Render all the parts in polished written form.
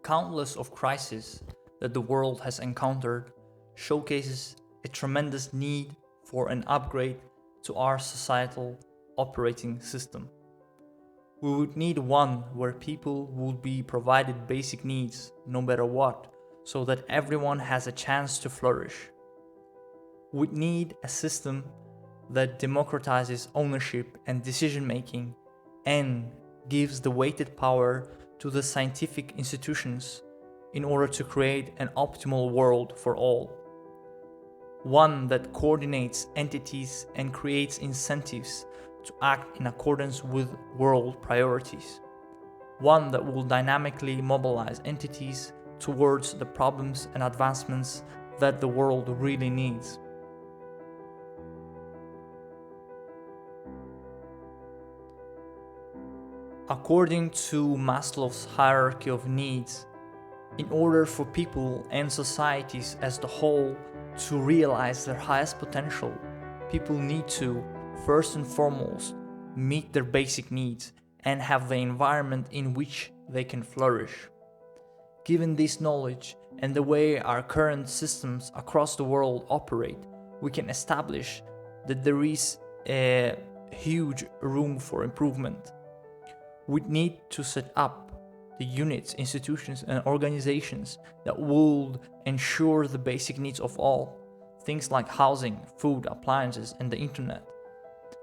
Countless of crises that the world has encountered showcases a tremendous need for an upgrade to our societal operating system. We would need one where people would be provided basic needs no matter what, so that everyone has a chance to flourish. We need a system that democratizes ownership and decision making and gives the weighted power to the scientific institutions in order to create an optimal world for all. One that coordinates entities and creates incentives to act in accordance with world priorities. One that will dynamically mobilize entities towards the problems and advancements that the world really needs. According to Maslow's hierarchy of needs, in order for people and societies as the whole to realize their highest potential, people need to, first and foremost, meet their basic needs and have the environment in which they can flourish. Given this knowledge and the way our current systems across the world operate, we can establish that there is a huge room for improvement. We need to set up the units, institutions, and organizations that would ensure the basic needs of all, things like housing, food, appliances, and the internet,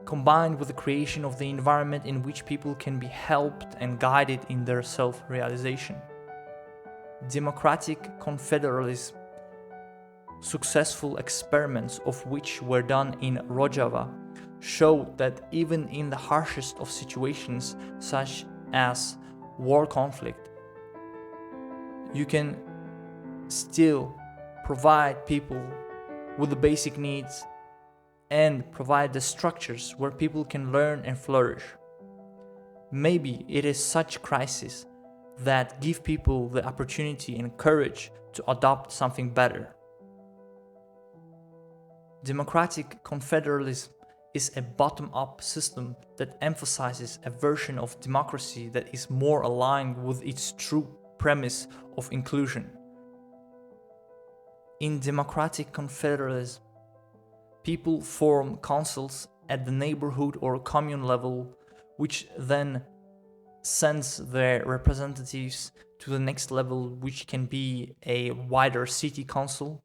combined with the creation of the environment in which people can be helped and guided in their self-realization. Democratic Confederalism, successful experiments of which were done in Rojava, showed that even in the harshest of situations, such as war conflict, you can still provide people with the basic needs and provide the structures where people can learn and flourish. Maybe it is such crises that give people the opportunity and courage to adopt something better. Democratic Confederalism is a bottom-up system that emphasizes a version of democracy that is more aligned with its true premise of inclusion. In Democratic Confederalism, people form councils at the neighborhood or commune level, which then sends their representatives to the next level, which can be a wider city council,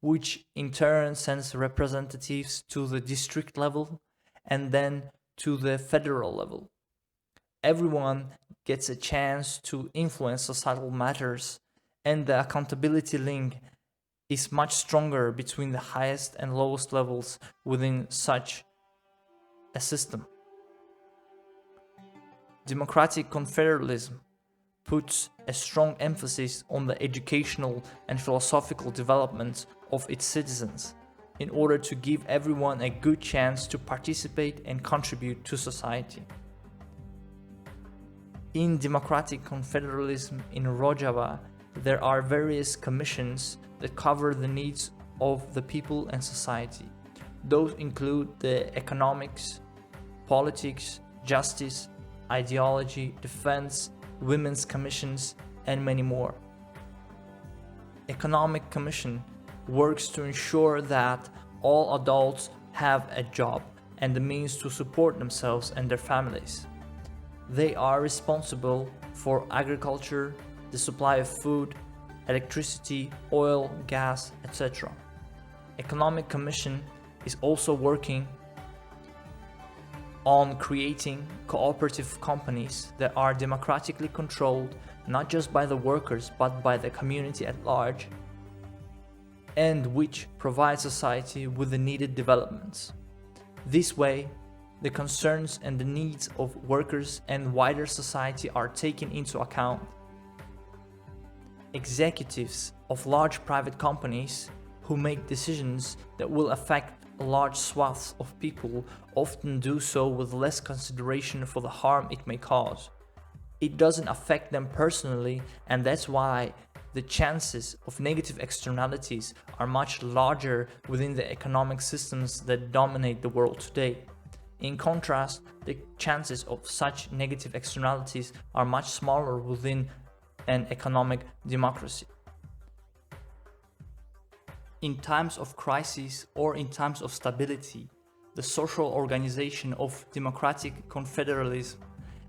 which in turn sends representatives to the district level and then to the federal level. Everyone gets a chance to influence societal matters, and the accountability link is much stronger between the highest and lowest levels within such a system. Democratic Confederalism puts a strong emphasis on the educational and philosophical development of its citizens in order to give everyone a good chance to participate and contribute to society. In Democratic Confederalism in Rojava, there are various commissions that cover the needs of the people and society. Those include the economics, politics, justice, ideology, defense, women's commissions, and many more. Economic Commission works to ensure that all adults have a job and the means to support themselves and their families. They are responsible for agriculture, the supply of food, electricity, oil, gas, etc. Economic Commission is also working on creating cooperative companies that are democratically controlled not just by the workers but by the community at large, and which provide society with the needed developments. This way, the concerns and the needs of workers and wider society are taken into account. Executives of large private companies who make decisions that will affect large swaths of people often do so with less consideration for the harm it may cause. It doesn't affect them personally, and that's why the chances of negative externalities are much larger within the economic systems that dominate the world today. In contrast, the chances of such negative externalities are much smaller within and economic democracy. In times of crisis or in times of stability, the social organization of democratic confederalism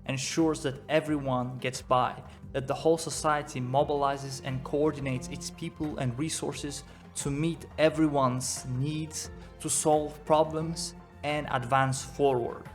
ensures that everyone gets by, that the whole society mobilizes and coordinates its people and resources to meet everyone's needs, to solve problems and advance forward.